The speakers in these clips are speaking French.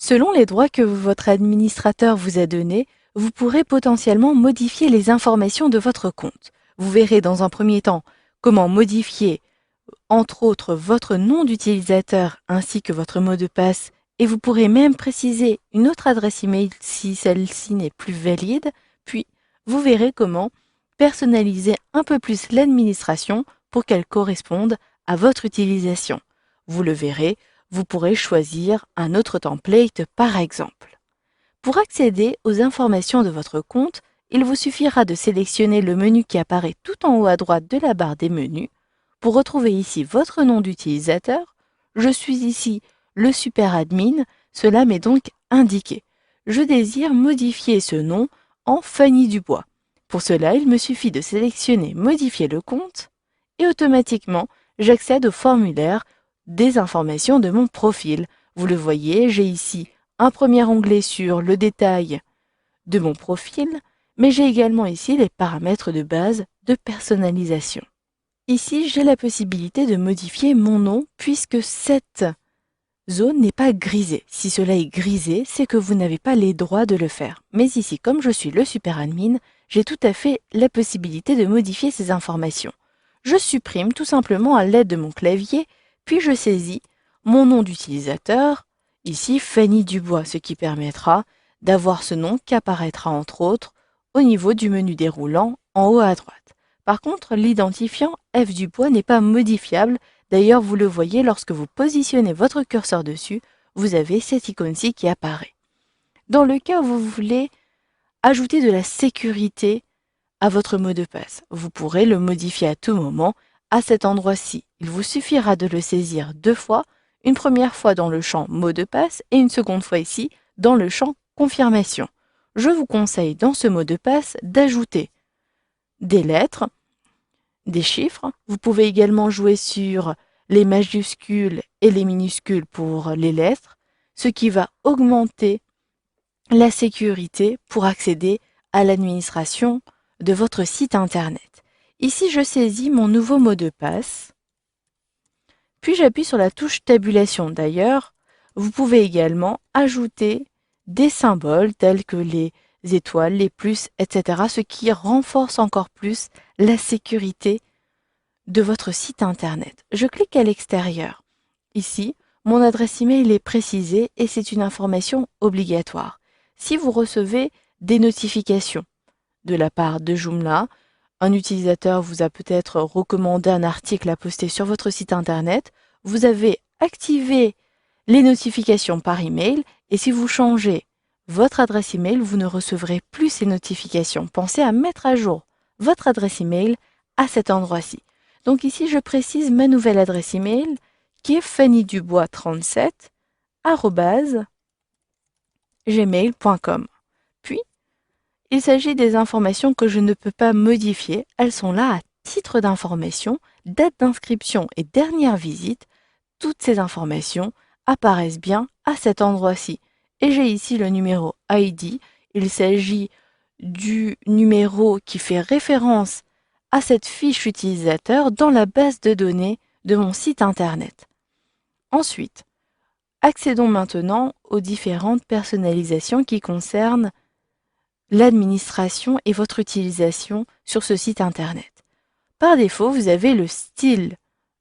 Selon les droits que votre administrateur vous a donnés, vous pourrez potentiellement modifier les informations de votre compte. Vous verrez dans un premier temps comment modifier, entre autres, votre nom d'utilisateur ainsi que votre mot de passe, et vous pourrez même préciser une autre adresse email si celle-ci n'est plus valide, puis vous verrez comment personnaliser un peu plus l'administration pour qu'elle corresponde à votre utilisation. Vous le verrez, vous pourrez choisir un autre template par exemple. Pour accéder aux informations de votre compte, il vous suffira de sélectionner le menu qui apparaît tout en haut à droite de la barre des menus. Pour retrouver ici votre nom d'utilisateur, je suis ici le super admin, cela m'est donc indiqué. Je désire modifier ce nom en Fanny Dubois. Pour cela, il me suffit de sélectionner Modifier le compte et automatiquement, j'accède au formulaire des informations de mon profil. Vous le voyez, j'ai ici un premier onglet sur le détail de mon profil, mais j'ai également ici les paramètres de base de personnalisation. Ici, j'ai la possibilité de modifier mon nom puisque cette zone n'est pas grisée. Si cela est grisé, c'est que vous n'avez pas les droits de le faire. Mais ici, comme je suis le super admin, j'ai tout à fait la possibilité de modifier ces informations. Je supprime tout simplement à l'aide de mon clavier, puis je saisis mon nom d'utilisateur, ici Fanny Dubois, ce qui permettra d'avoir ce nom qui apparaîtra entre autres au niveau du menu déroulant en haut à droite. Par contre, l'identifiant F Dubois n'est pas modifiable. D'ailleurs, vous le voyez, lorsque vous positionnez votre curseur dessus, vous avez cette icône-ci qui apparaît. Dans le cas où vous voulez ajouter de la sécurité à votre mot de passe, vous pourrez le modifier à tout moment à cet endroit-ci. Il vous suffira de le saisir deux fois, une première fois dans le champ mot de passe et une seconde fois ici dans le champ confirmation. Je vous conseille dans ce mot de passe d'ajouter des lettres, des chiffres. Vous pouvez également jouer sur les majuscules et les minuscules pour les lettres, ce qui va augmenter la sécurité pour accéder à l'administration de votre site internet. Ici, je saisis mon nouveau mot de passe, puis j'appuie sur la touche tabulation. D'ailleurs, vous pouvez également ajouter des symboles tels que les étoiles, les plus, etc., ce qui renforce encore plus la sécurité de votre site internet. Je clique à l'extérieur. Ici, mon adresse email est précisée et c'est une information obligatoire. Si vous recevez des notifications de la part de Joomla, un utilisateur vous a peut-être recommandé un article à poster sur votre site internet, vous avez activé les notifications par email et si vous changez votre adresse email, vous ne recevrez plus ces notifications. Pensez à mettre à jour votre adresse email à cet endroit-ci. Donc ici, je précise ma nouvelle adresse email qui est fannydubois37@gmail.com. Puis, il s'agit des informations que je ne peux pas modifier. Elles sont là à titre d'information, date d'inscription et dernière visite. Toutes ces informations apparaissent bien à cet endroit-ci. Et j'ai ici le numéro ID. Il s'agit du numéro qui fait référence à cette fiche utilisateur dans la base de données de mon site internet. Ensuite, accédons maintenant aux différentes personnalisations qui concernent l'administration et votre utilisation sur ce site internet. Par défaut, vous avez le style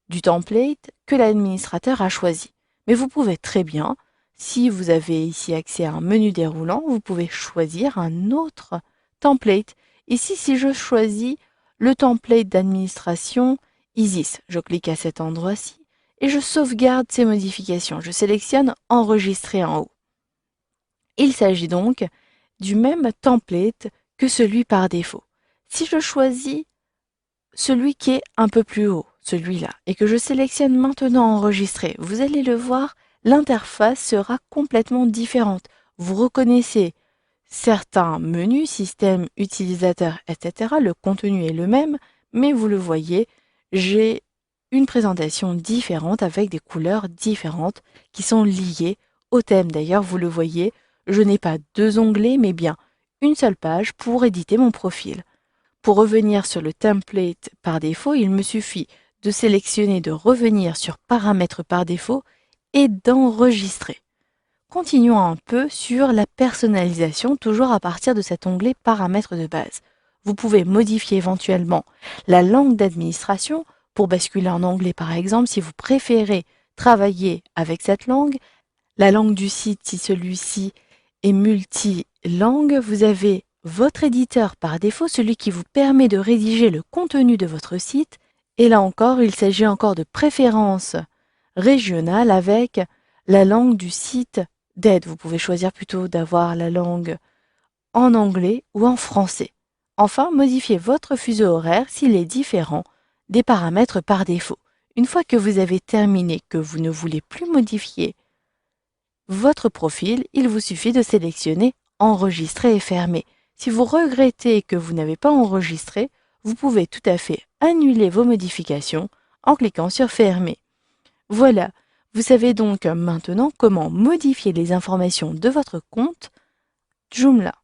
du template que l'administrateur a choisi. Mais vous pouvez très bien, si vous avez ici accès à un menu déroulant, vous pouvez choisir un autre template. Ici, si je choisis le template d'administration ISIS, je clique à cet endroit-ci et je sauvegarde ces modifications. Je sélectionne Enregistrer en haut. Il s'agit donc du même template que celui par défaut. Si je choisis celui qui est un peu plus haut, celui-là, et que je sélectionne maintenant Enregistrer, vous allez le voir, l'interface sera complètement différente. Vous reconnaissez certains menus, système, utilisateur, etc. Le contenu est le même, mais vous le voyez, j'ai une présentation différente avec des couleurs différentes qui sont liées au thème. D'ailleurs, vous le voyez, je n'ai pas deux onglets, mais bien une seule page pour éditer mon profil. Pour revenir sur le template par défaut, il me suffit de sélectionner, de revenir sur Paramètres par défaut et d'enregistrer. Continuons un peu sur la personnalisation, toujours à partir de cet onglet paramètres de base. Vous pouvez modifier éventuellement la langue d'administration pour basculer en anglais par exemple si vous préférez travailler avec cette langue. La langue du site si celui-ci est multilangue. Vous avez votre éditeur par défaut, celui qui vous permet de rédiger le contenu de votre site. Et là encore, il s'agit encore de préférences régionales avec la langue du site d'aide. Vous pouvez choisir plutôt d'avoir la langue en anglais ou en français. Enfin, modifiez votre fuseau horaire s'il est différent des paramètres par défaut. Une fois que vous avez terminé, que vous ne voulez plus modifier votre profil, il vous suffit de sélectionner Enregistrer et fermer. Si vous regrettez que vous n'avez pas enregistré, vous pouvez tout à fait annuler vos modifications en cliquant sur Fermer. Voilà, vous savez donc maintenant comment modifier les informations de votre compte Joomla.